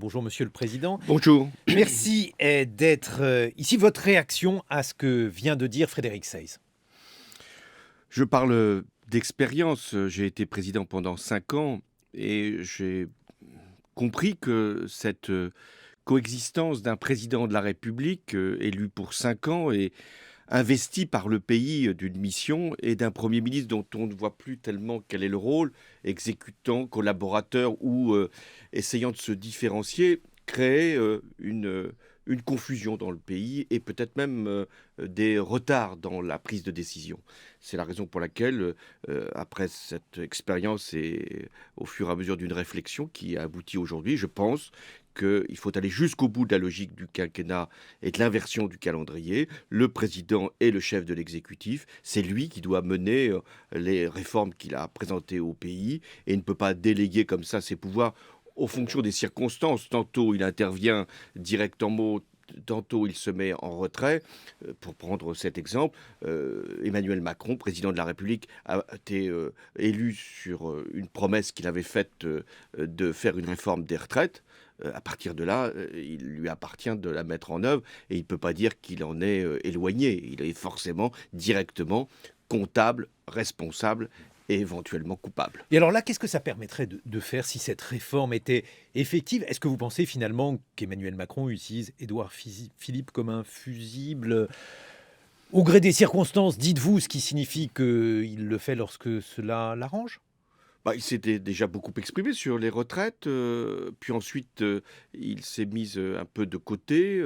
Bonjour Monsieur le Président. Bonjour. Merci d'être ici. Votre réaction à ce que vient de dire Frédéric Seyss? Je parle d'expérience. J'ai été président pendant 5 ans et j'ai compris que cette coexistence d'un président de la République élu pour 5 ans et investi par le pays d'une mission et d'un Premier ministre dont on ne voit plus tellement quel est le rôle, exécutant, collaborateur ou essayant de se différencier, créait une confusion dans le pays et peut-être même des retards dans la prise de décision. C'est la raison pour laquelle, après cette expérience et au fur et à mesure d'une réflexion qui a abouti aujourd'hui, je pense qu'il faut aller jusqu'au bout de la logique du quinquennat et de l'inversion du calendrier. Le président est le chef de l'exécutif. C'est lui qui doit mener les réformes qu'il a présentées au pays et ne peut pas déléguer comme ça ses pouvoirs aux fonctions des circonstances. Tantôt il intervient directement, tantôt il se met en retrait. Pour prendre cet exemple, Emmanuel Macron, président de la République, a été élu sur une promesse qu'il avait faite de faire une réforme des retraites. À partir de là, il lui appartient de la mettre en œuvre et il ne peut pas dire qu'il en est éloigné. Il est forcément directement comptable, responsable et éventuellement coupable. Et alors là, qu'est-ce que ça permettrait de faire si cette réforme était effective? Est-ce que vous pensez finalement qu'Emmanuel Macron utilise Édouard Philippe comme un fusible au gré des circonstances, dites-vous, ce qui signifie qu'il le fait lorsque cela l'arrange? Il s'était déjà beaucoup exprimé sur les retraites, puis ensuite il s'est mis un peu de côté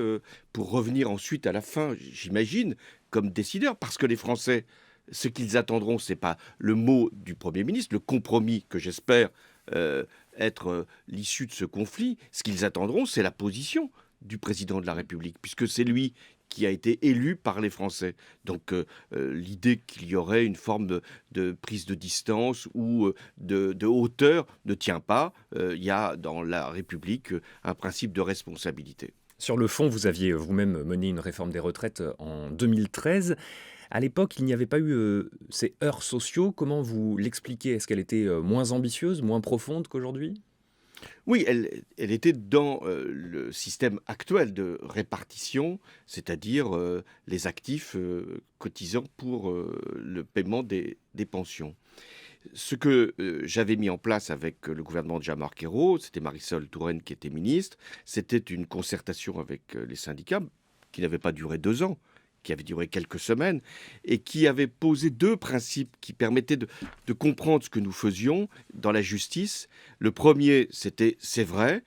pour revenir ensuite à la fin, j'imagine, comme décideur, parce que les Français, ce qu'ils attendront, c'est pas le mot du Premier ministre, le compromis que j'espère être l'issue de ce conflit. Ce qu'ils attendront, c'est la position du président de la République, puisque c'est lui qui a été élu par les Français. Donc l'idée qu'il y aurait une forme de prise de distance ou de hauteur ne tient pas. Il y a dans la République un principe de responsabilité. Sur le fond, vous aviez vous-même mené une réforme des retraites en 2013. À l'époque, il n'y avait pas eu ces heurts sociaux. Comment vous l'expliquez? Est-ce qu'elle était moins ambitieuse, moins profonde qu'aujourd'hui? Oui, elle était dans le système actuel de répartition, c'est-à-dire les actifs cotisant pour le paiement des pensions. Ce que j'avais mis en place avec le gouvernement de Jean-Marc Ayrault, c'était Marisol Touraine qui était ministre, c'était une concertation avec les syndicats qui n'avait pas duré 2 ans, qui avait duré quelques semaines, et qui avait posé 2 principes qui permettaient de comprendre ce que nous faisions dans la justice. Le premier, c'était, c'est vrai,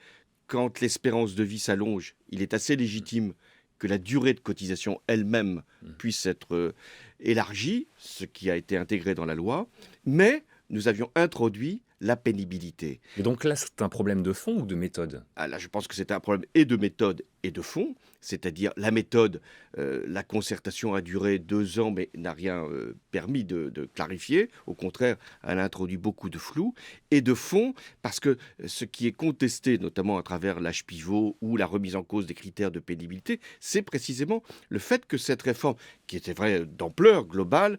quand l'espérance de vie s'allonge, il est assez légitime que la durée de cotisation elle-même puisse être élargie, ce qui a été intégré dans la loi, mais nous avions introduit la pénibilité. Et donc là, c'est un problème de fond ou de méthode? Ah, là, je pense que c'est un problème et de méthode et de fond, c'est-à-dire la méthode, la concertation a duré 2 ans mais n'a rien permis de clarifier, au contraire, elle a introduit beaucoup de flou, et de fond, parce que ce qui est contesté, notamment à travers l'âge pivot ou la remise en cause des critères de pénibilité, c'est précisément le fait que cette réforme, qui était vraie d'ampleur globale,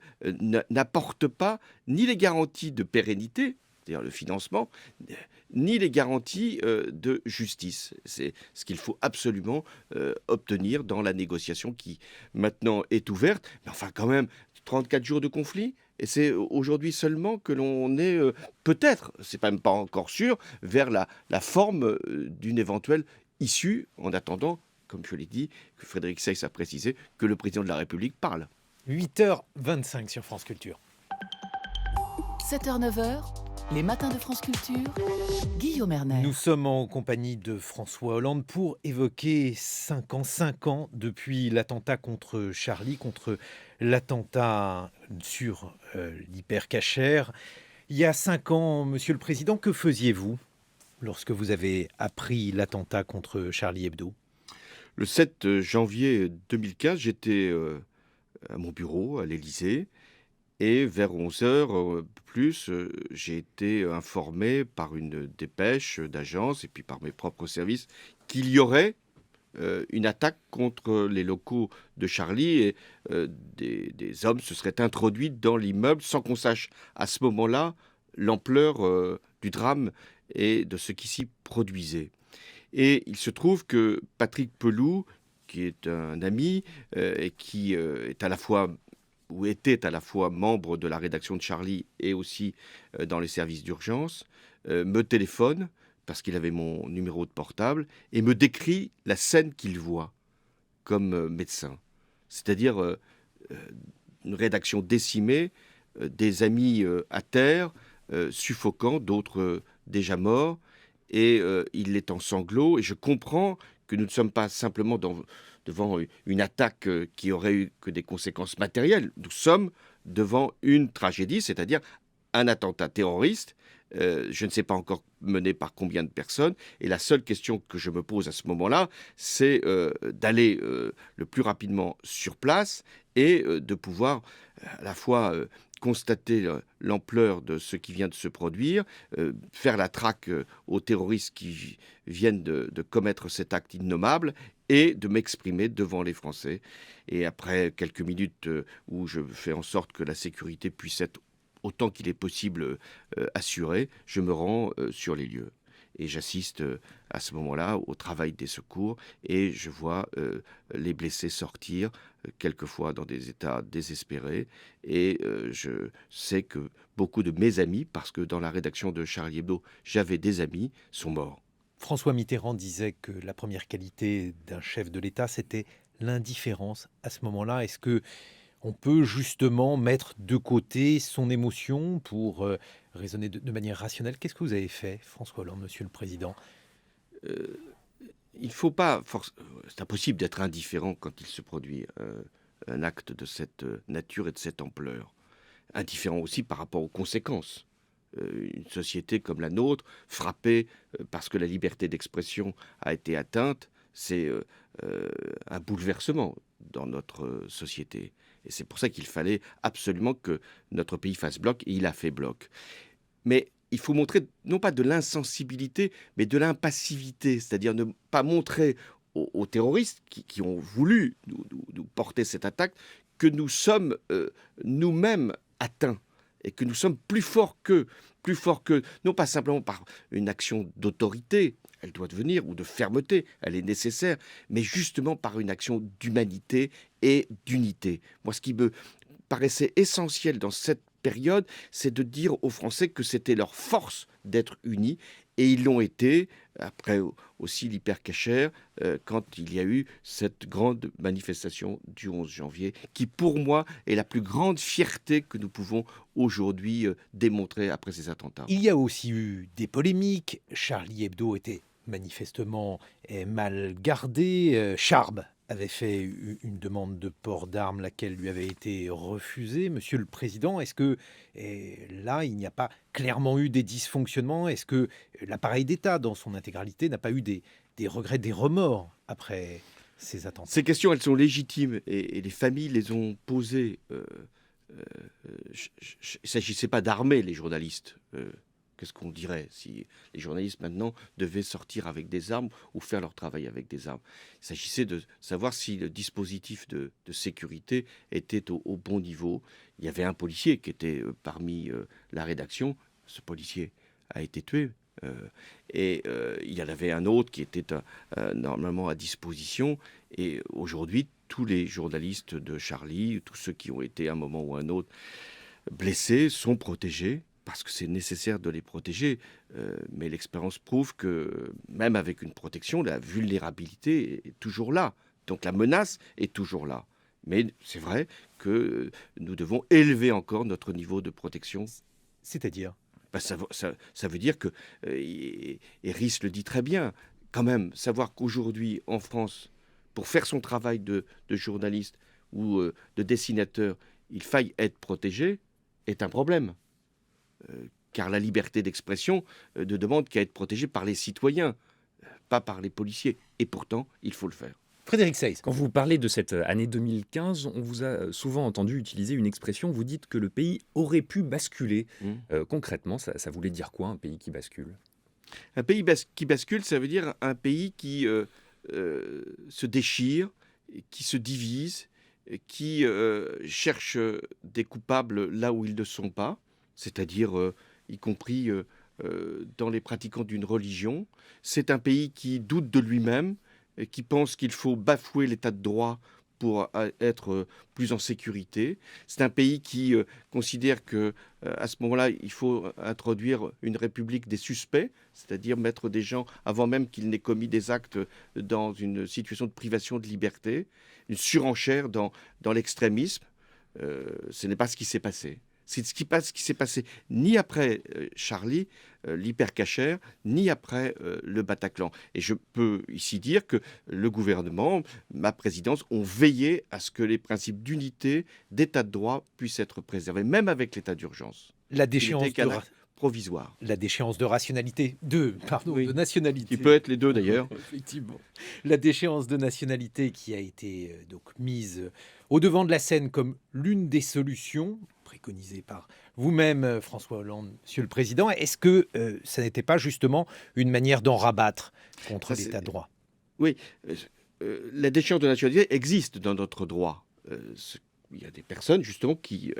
n'apporte pas ni les garanties de pérennité, c'est-à-dire le financement, ni les garanties de justice. C'est ce qu'il faut absolument obtenir dans la négociation qui maintenant est ouverte. Mais enfin quand même, 34 jours de conflit, et c'est aujourd'hui seulement que l'on est peut-être, c'est même pas encore sûr, vers la forme d'une éventuelle issue, en attendant, comme je l'ai dit, que Frédéric Seyss a précisé, que le président de la République parle. 8h25 sur France Culture. 7h-9h, les matins de France Culture, Guillaume Erner. Nous sommes en compagnie de François Hollande pour évoquer 5 ans depuis l'attentat contre Charlie, contre l'attentat sur l'hypercachère. Il y a 5 ans, Monsieur le Président, que faisiez-vous lorsque vous avez appris l'attentat contre Charlie Hebdo? Le 7 janvier 2015, j'étais à mon bureau à l'Élysée. Et vers 11h, plus, j'ai été informé par une dépêche d'agence et puis par mes propres services qu'il y aurait une attaque contre les locaux de Charlie et des hommes se seraient introduits dans l'immeuble sans qu'on sache à ce moment-là l'ampleur du drame et de ce qui s'y produisait. Et il se trouve que Patrick Pelloux, qui est un ami et qui est à la fois ou était à la fois membre de la rédaction de Charlie et aussi dans les services d'urgence, me téléphone parce qu'il avait mon numéro de portable et me décrit la scène qu'il voit comme médecin. C'est-à-dire une rédaction décimée, des amis à terre, suffocants, d'autres déjà morts, et il est en sanglots. Et je comprends que nous ne sommes pas simplement devant une attaque qui aurait eu que des conséquences matérielles. Nous sommes devant une tragédie, c'est-à-dire un attentat terroriste. Je ne sais pas encore mené par combien de personnes. Et la seule question que je me pose à ce moment-là, c'est d'aller le plus rapidement sur place et de pouvoir à la fois constater l'ampleur de ce qui vient de se produire, faire la traque aux terroristes qui viennent de commettre cet acte innommable et de m'exprimer devant les Français. Et après quelques minutes où je fais en sorte que la sécurité puisse être autant qu'il est possible assurée, je me rends sur les lieux. Et j'assiste à ce moment-là au travail des secours et je vois les blessés sortir, quelquefois dans des états désespérés. Et je sais que beaucoup de mes amis, parce que dans la rédaction de Charlie Hebdo, j'avais des amis, sont morts. François Mitterrand disait que la première qualité d'un chef de l'État, c'était l'indifférence. À ce moment-là, est-ce que on peut justement mettre de côté son émotion pour raisonner de manière rationnelle? Qu'est-ce que vous avez fait, François Hollande, Monsieur le Président? Euh, il ne faut pas... C'est impossible d'être indifférent quand il se produit un acte de cette nature et de cette ampleur. Indifférent aussi par rapport aux conséquences. Une société comme la nôtre, frappée parce que la liberté d'expression a été atteinte, c'est un bouleversement dans notre société. Et c'est pour ça qu'il fallait absolument que notre pays fasse bloc, et il a fait bloc. Mais il faut montrer non pas de l'insensibilité, mais de l'impassivité, c'est-à-dire ne pas montrer aux terroristes qui ont voulu nous porter cette attaque que nous sommes nous-mêmes atteints et que nous sommes plus forts que, non pas simplement par une action d'autorité, elle doit devenir, ou de fermeté, elle est nécessaire, mais justement par une action d'humanité et d'unité. Moi, ce qui me paraissait essentiel dans cette période, c'est de dire aux Français que c'était leur force d'être unis, et ils l'ont été, après aussi l'hypercacher, quand il y a eu cette grande manifestation du 11 janvier, qui pour moi est la plus grande fierté que nous pouvons aujourd'hui démontrer après ces attentats. Il y a aussi eu des polémiques. Charlie Hebdo était manifestement mal gardé. Charb avait fait une demande de port d'armes, laquelle lui avait été refusée. Monsieur le Président, est-ce que là, il n'y a pas clairement eu des dysfonctionnements? Est-ce que l'appareil d'État, dans son intégralité, n'a pas eu des regrets, des remords après ces attentats? Ces questions, elles sont légitimes et les familles les ont posées. Il ne s'agissait pas d'armer les journalistes. Qu'est-ce qu'on dirait si les journalistes maintenant devaient sortir avec des armes ou faire leur travail avec des armes? Il s'agissait de savoir si le dispositif de sécurité était au bon niveau. Il y avait un policier qui était parmi la rédaction. Ce policier a été tué. Il y en avait un autre qui était normalement à disposition. Et aujourd'hui, tous les journalistes de Charlie, tous ceux qui ont été à un moment ou à un autre blessés, sont protégés, parce que c'est nécessaire de les protéger. Mais l'expérience prouve que même avec une protection, la vulnérabilité est toujours là. Donc la menace est toujours là. Mais c'est vrai que nous devons élever encore notre niveau de protection. C'est-à-dire? Ça veut dire que, et Rhys le dit très bien, quand même, savoir qu'aujourd'hui, en France, pour faire son travail de journaliste ou de dessinateur, il faille être protégé, est un problème. Car la liberté d'expression ne demande qu'à être protégée par les citoyens, pas par les policiers. Et pourtant, il faut le faire. Frédéric Seyss. Quand vous parlez de cette année 2015, on vous a souvent entendu utiliser une expression, vous dites que le pays aurait pu basculer. Concrètement, ça voulait dire quoi, un pays qui bascule? Un pays qui bascule, ça veut dire un pays qui se déchire, qui se divise, qui cherche des coupables là où ils ne sont pas, c'est-à-dire y compris dans les pratiquants d'une religion. C'est un pays qui doute de lui-même, et qui pense qu'il faut bafouer l'état de droit pour être plus en sécurité. C'est un pays qui considère que à ce moment-là, il faut introduire une république des suspects, c'est-à-dire mettre des gens avant même qu'ils n'aient commis des actes dans une situation de privation de liberté, une surenchère dans l'extrémisme. Ce n'est pas ce qui s'est passé. C'est ce qui s'est passé ni après Charlie, l'hypercachère, ni après le Bataclan. Et je peux ici dire que le gouvernement, ma présidence, ont veillé à ce que les principes d'unité, d'état de droit puissent être préservés, même avec l'état d'urgence. La Il déchéance n'était de, qu'un acte provisoire. la déchéance de rationalité, Oui. de nationalité. Qui peut être les deux d'ailleurs. Effectivement. La déchéance de nationalité qui a été donc mise au devant de la scène comme l'une des solutions préconisées par vous-même, François Hollande, Monsieur le Président. Est-ce que ça n'était pas justement une manière d'en rabattre contre Ça, c'est- l'état de droit? Oui, la déchéance de nationalité existe dans notre droit. Il y a des personnes, justement, qui,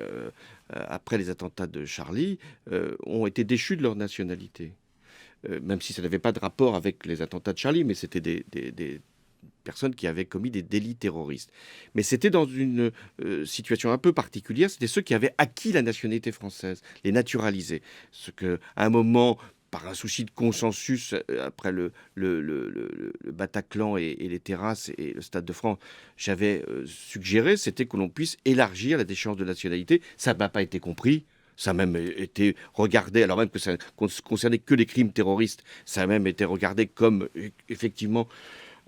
après les attentats de Charlie, ont été déchues de leur nationalité. Même si ça n'avait pas de rapport avec les attentats de Charlie, mais c'était des personnes qui avaient commis des délits terroristes. Mais c'était dans une situation un peu particulière, c'était ceux qui avaient acquis la nationalité française, les naturalisés. Ce que, à un moment, par un souci de consensus, après le Bataclan et les terrasses et le Stade de France, j'avais suggéré, c'était que l'on puisse élargir la déchéance de nationalité. Ça n'a pas été compris. Ça a même été regardé, alors même que ça ne concernait que les crimes terroristes, ça a même été regardé comme effectivement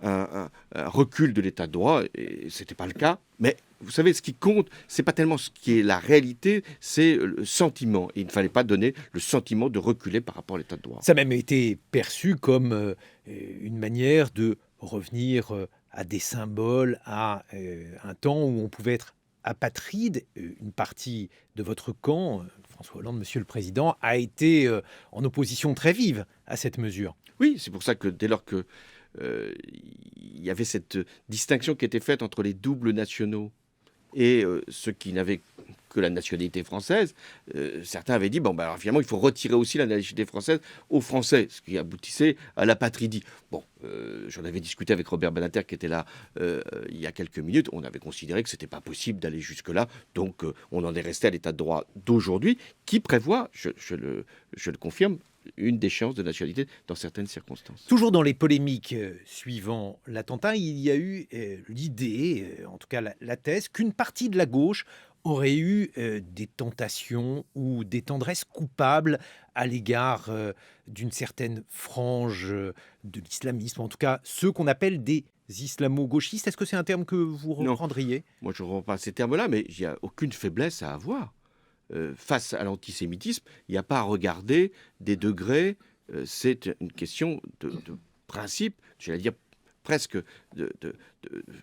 un recul de l'état de droit, et ce n'était pas le cas. Mais vous savez, ce qui compte, c'est pas tellement ce qui est la réalité, c'est le sentiment. Et il ne fallait pas donner le sentiment de reculer par rapport à l'état de droit. Ça a même été perçu comme une manière de revenir à des symboles, à un temps où on pouvait être apatride. Une partie de votre camp, François Hollande, Monsieur le Président, a été en opposition très vive à cette mesure. Oui, c'est pour ça que dès lors que il y avait cette distinction qui était faite entre les doubles nationaux et ceux qui n'avaient que la nationalité française, certains avaient dit, bon, ben, alors, finalement, il faut retirer aussi la nationalité française aux Français, ce qui aboutissait à l'apatridie. Bon, j'en avais discuté avec Robert Badinter, qui était là il y a quelques minutes. On avait considéré que ce n'était pas possible d'aller jusque-là, donc on en est resté à l'état de droit d'aujourd'hui, qui prévoit, je le confirme, une déchéance de nationalité dans certaines circonstances. Toujours dans les polémiques suivant l'attentat, il y a eu l'idée, en tout cas la thèse, qu'une partie de la gauche aurait eu des tentations ou des tendresses coupables à l'égard d'une certaine frange de l'islamisme, en tout cas ceux qu'on appelle des islamo-gauchistes. Est-ce que c'est un terme que vous Non. reprendriez? Moi, je ne reprends pas ces termes-là, mais il n'y a aucune faiblesse à avoir. Face à l'antisémitisme, il n'y a pas à regarder des degrés. C'est une question de principe, j'allais dire presque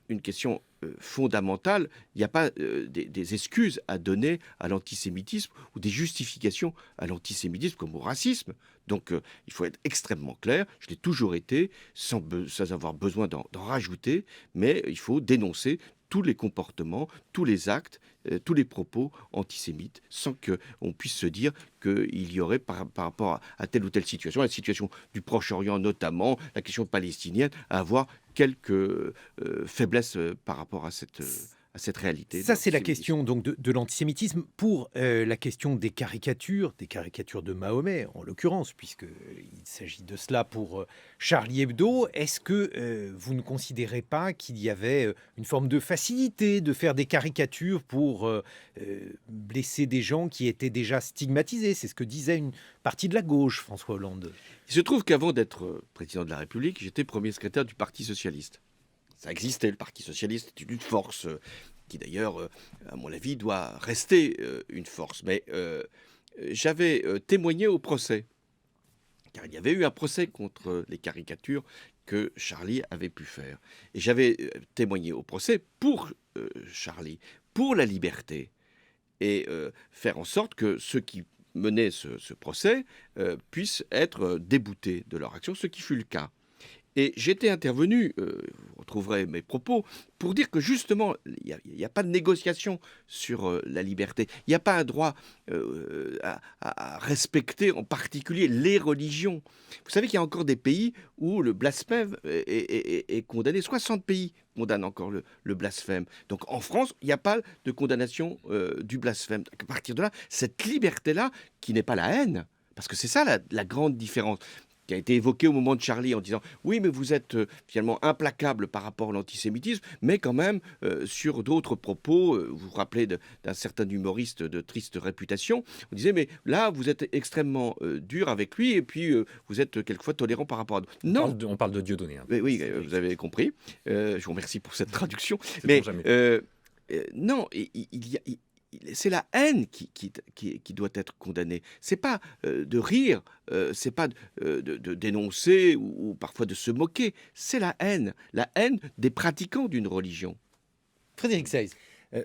une question fondamentale. Il n'y a pas des excuses à donner à l'antisémitisme ou des justifications à l'antisémitisme comme au racisme. Donc il faut être extrêmement clair. Je l'ai toujours été, sans avoir besoin d'en rajouter, mais il faut dénoncer tous les comportements, tous les actes, tous les propos antisémites, sans qu'on puisse se dire qu'il y aurait par rapport à telle ou telle situation, la situation du Proche-Orient notamment, la question palestinienne, à avoir quelques faiblesses par rapport à cette réalité. Ça, c'est la l'antisémitisme. question donc de l'antisémitisme. Pour la question des caricatures de Mahomet en l'occurrence, puisqu'il s'agit de cela pour Charlie Hebdo, est-ce que vous ne considérez pas qu'il y avait une forme de facilité de faire des caricatures pour blesser des gens qui étaient déjà stigmatisés? C'est ce que disait une partie de la gauche, François Hollande. Il se trouve qu'avant d'être président de la République, j'étais premier secrétaire du Parti socialiste. Ça existait, le Parti socialiste est une force qui d'ailleurs, à mon avis, doit rester une force. Mais j'avais témoigné au procès, car il y avait eu un procès contre les caricatures que Charlie avait pu faire. Et j'avais témoigné au procès pour Charlie, pour la liberté, et faire en sorte que ceux qui menaient ce procès puissent être déboutés de leur action, ce qui fut le cas. Et j'étais intervenu, vous retrouverez mes propos, pour dire que justement, il n'y a pas de négociation sur la liberté. Il n'y a pas un droit à respecter en particulier les religions. Vous savez qu'il y a encore des pays où le blasphème est condamné. 60 pays condamnent encore le blasphème. Donc en France, il n'y a pas de condamnation du blasphème. À partir de là, cette liberté-là, qui n'est pas la haine, parce que c'est ça la grande différence, qui a été évoquée au moment de Charlie en disant oui mais vous êtes finalement implacable par rapport à l'antisémitisme, mais quand même sur d'autres propos, vous vous rappelez d'un certain humoriste de triste réputation, vous disiez mais là vous êtes extrêmement dur avec lui et puis vous êtes quelquefois tolérant par rapport à d'autres. Non, On parle de Dieudonné. Hein. oui, vous avez compris. Je vous remercie pour cette traduction. C'est Mais pour jamais. non, c'est la haine qui doit être condamnée. C'est pas de rire, c'est pas de dénoncer ou parfois de se moquer. C'est la haine des pratiquants d'une religion. Frédéric Seyss.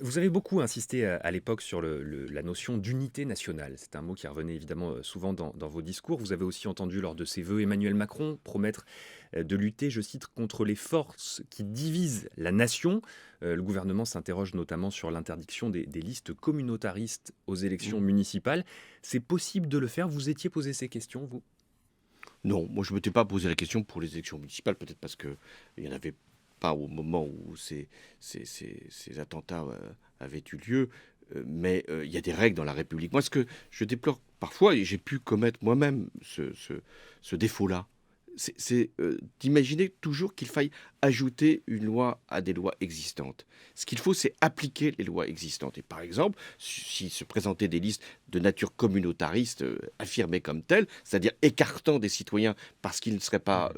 Vous avez beaucoup insisté à l'époque sur la notion d'unité nationale. C'est un mot qui revenait évidemment souvent dans vos discours. Vous avez aussi entendu lors de ses vœux Emmanuel Macron promettre de lutter, je cite, contre les forces qui divisent la nation. Le gouvernement s'interroge notamment sur l'interdiction des listes communautaristes aux élections municipales. C'est possible de le faire? Vous étiez posé ces questions, vous? Non, moi je ne m'étais pas posé la question pour les élections municipales, peut-être parce qu'il n'y en avait pas au moment où ces attentats avaient eu lieu, mais il y a des règles dans la République. Moi, ce que je déplore parfois, et j'ai pu commettre moi-même ce défaut-là, c'est d'imaginer toujours qu'il faille ajouter une loi à des lois existantes. Ce qu'il faut, c'est appliquer les lois existantes. Et par exemple, si se présentaient des listes de nature communautariste affirmées comme telles, c'est-à-dire écartant des citoyens parce qu'ils ne seraient pas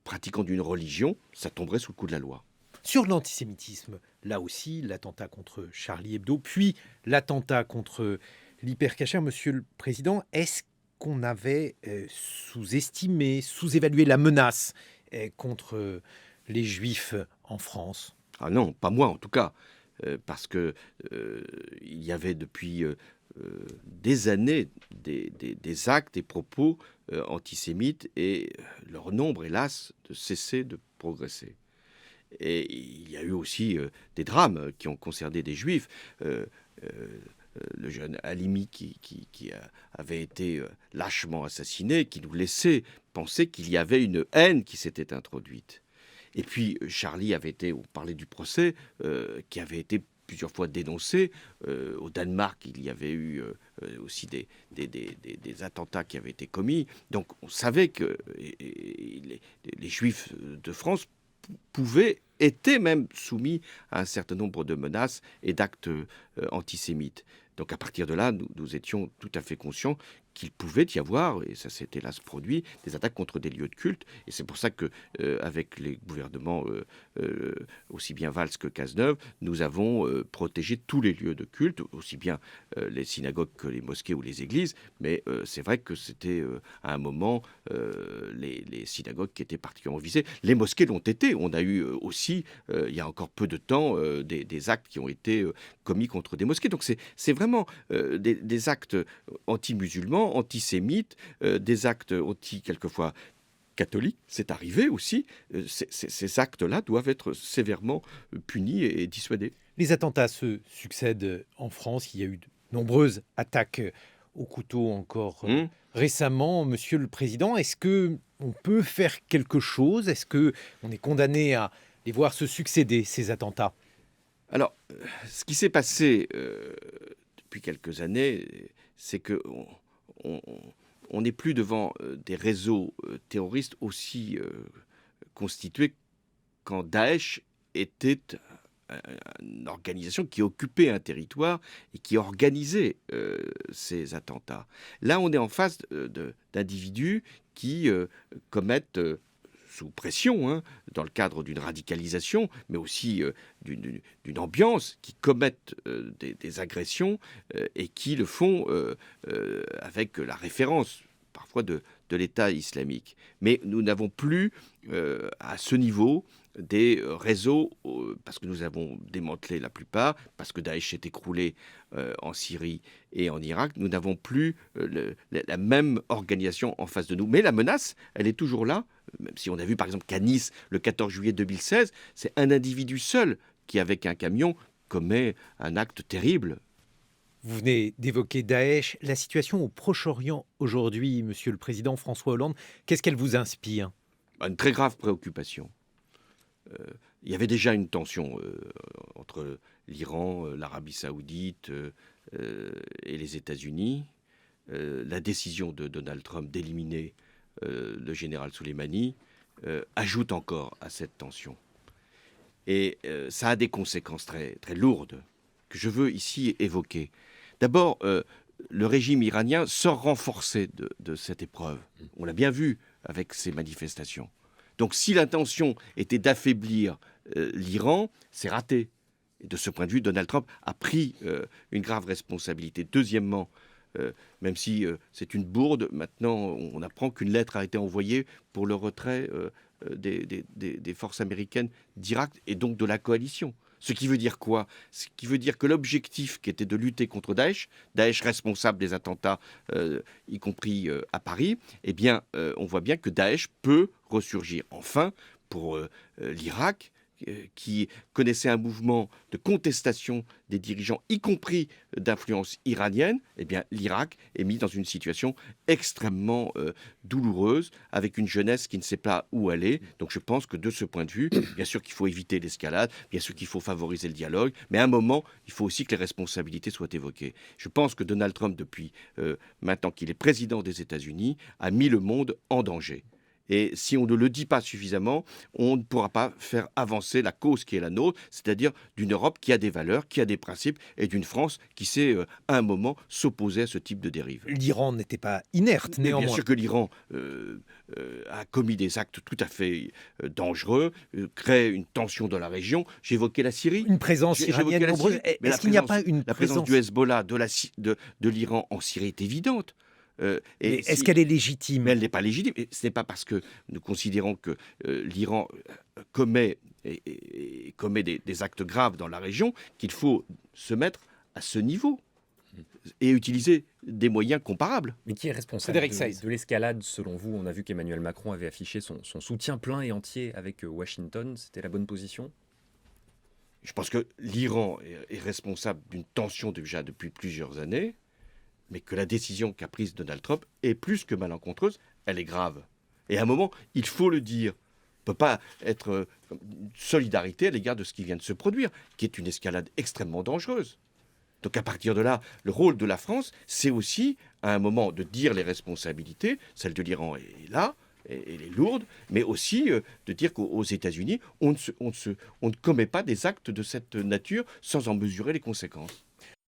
pratiquants d'une religion, ça tomberait sous le coup de la loi. Sur l'antisémitisme, là aussi, l'attentat contre Charlie Hebdo, puis l'attentat contre l'Hyper Cacher, Monsieur le Président, est-ce qu'on avait sous-estimé, sous-évalué la menace contre les Juifs en France? Ah non, pas moi en tout cas, parce que il y avait depuis des années des actes, des propos antisémites et leur nombre, hélas, ne cessait de progresser. Et il y a eu aussi des drames qui ont concerné des Juifs. Le jeune Halimi qui avait été lâchement assassiné, qui nous laissait penser qu'il y avait une haine qui s'était introduite. Et puis Charlie avait été, on parlait du procès, qui avait été plusieurs fois dénoncé. Au Danemark, il y avait eu aussi des attentats qui avaient été commis. Donc on savait que les Juifs de France étaient même soumis à un certain nombre de menaces et d'actes antisémites. Donc à partir de là, nous étions tout à fait conscients qu'il pouvait y avoir, et ça s'est hélas produit, des attaques contre des lieux de culte. Et c'est pour ça que, avec les gouvernements aussi bien Valls que Cazeneuve, nous avons protégé tous les lieux de culte, aussi bien les synagogues que les mosquées ou les églises. Mais c'est vrai que c'était à un moment les synagogues qui étaient particulièrement visées. Les mosquées l'ont été. On a eu aussi, il y a encore peu de temps, des actes qui ont été commis contre des mosquées. Donc c'est vraiment des actes anti-musulmans, antisémites, des actes quelquefois catholiques. C'est arrivé aussi. Ces actes-là doivent être sévèrement punis et dissuadés. Les attentats se succèdent en France. Il y a eu de nombreuses attaques au couteau encore récemment. Monsieur le Président, est-ce qu'on peut faire quelque chose? Est-ce qu'on est condamné à les voir se succéder, ces attentats? Alors, ce qui s'est passé depuis quelques années, c'est qu'on n'est plus devant des réseaux terroristes aussi constitués quand Daesh était une organisation qui occupait un territoire et qui organisait ces attentats. Là, on est en face d'individus qui commettent sous pression, dans le cadre d'une radicalisation, mais aussi d'une ambiance, qui commettent des agressions et qui le font avec la référence parfois de l'État islamique. Mais nous n'avons plus à ce niveau des réseaux, parce que nous avons démantelé la plupart, parce que Daesh s'est écroulé en Syrie et en Irak, nous n'avons plus la même organisation en face de nous. Mais la menace, elle est toujours là, même si on a vu par exemple qu'à Nice, le 14 juillet 2016, c'est un individu seul qui, avec un camion, commet un acte terrible. Vous venez d'évoquer Daesh. La situation au Proche-Orient aujourd'hui, Monsieur le Président François Hollande, qu'est-ce qu'elle vous inspire? Une très grave préoccupation. Il y avait déjà une tension entre l'Iran, l'Arabie saoudite et les États-Unis. La décision de Donald Trump d'éliminer le général Soleimani ajoute encore à cette tension. Et ça a des conséquences très, très lourdes que je veux ici évoquer. D'abord, le régime iranien sort renforcé de cette épreuve. On l'a bien vu avec ces manifestations. Donc si l'intention était d'affaiblir l'Iran, c'est raté. Et de ce point de vue, Donald Trump a pris une grave responsabilité. Deuxièmement, même si c'est une bourde, maintenant on apprend qu'une lettre a été envoyée pour le retrait des forces américaines d'Irak et donc de la coalition. Ce qui veut dire quoi? Ce qui veut dire que l'objectif qui était de lutter contre Daesh responsable des attentats, y compris à Paris, eh bien, on voit bien que Daesh peut ressurgir. Enfin, pour l'Irak, qui connaissait un mouvement de contestation des dirigeants, y compris d'influence iranienne, eh bien, l'Irak est mis dans une situation extrêmement douloureuse, avec une jeunesse qui ne sait pas où aller. Donc je pense que de ce point de vue, bien sûr qu'il faut éviter l'escalade, bien sûr qu'il faut favoriser le dialogue, mais à un moment, il faut aussi que les responsabilités soient évoquées. Je pense que Donald Trump, depuis maintenant qu'il est président des États-Unis, a mis le monde en danger. Et si on ne le dit pas suffisamment, on ne pourra pas faire avancer la cause qui est la nôtre, c'est-à-dire d'une Europe qui a des valeurs, qui a des principes, et d'une France qui sait, à un moment, s'opposer à ce type de dérive. L'Iran n'était pas inerte, Mais néanmoins. bien sûr que l'Iran a commis des actes tout à fait dangereux, crée une tension dans la région. J'évoquais la Syrie. Une présence J'évoquais iranienne la nombreuse. Syrie. Mais Est-ce qu'il n'y a pas une la présence présence du Hezbollah, de l'Iran en Syrie est évidente. Mais est-ce qu'elle est légitime? Mais elle n'est pas légitime. Et ce n'est pas parce que nous considérons que l'Iran commet des actes graves dans la région qu'il faut se mettre à ce niveau et utiliser des moyens comparables. Mais qui est responsable Frédéric Saiz. de l'escalade, selon vous? On a vu qu'Emmanuel Macron avait affiché son soutien plein et entier avec Washington. C'était la bonne position? Je pense que l'Iran est responsable d'une tension déjà depuis plusieurs années, mais que la décision qu'a prise Donald Trump est plus que malencontreuse, elle est grave. Et à un moment, il faut le dire. On ne peut pas être une solidarité à l'égard de ce qui vient de se produire, qui est une escalade extrêmement dangereuse. Donc à partir de là, le rôle de la France, c'est aussi, à un moment, de dire les responsabilités. Celle de l'Iran est là, elle est lourde, mais aussi de dire qu'aux États-Unis, on ne commet pas des actes de cette nature sans en mesurer les conséquences.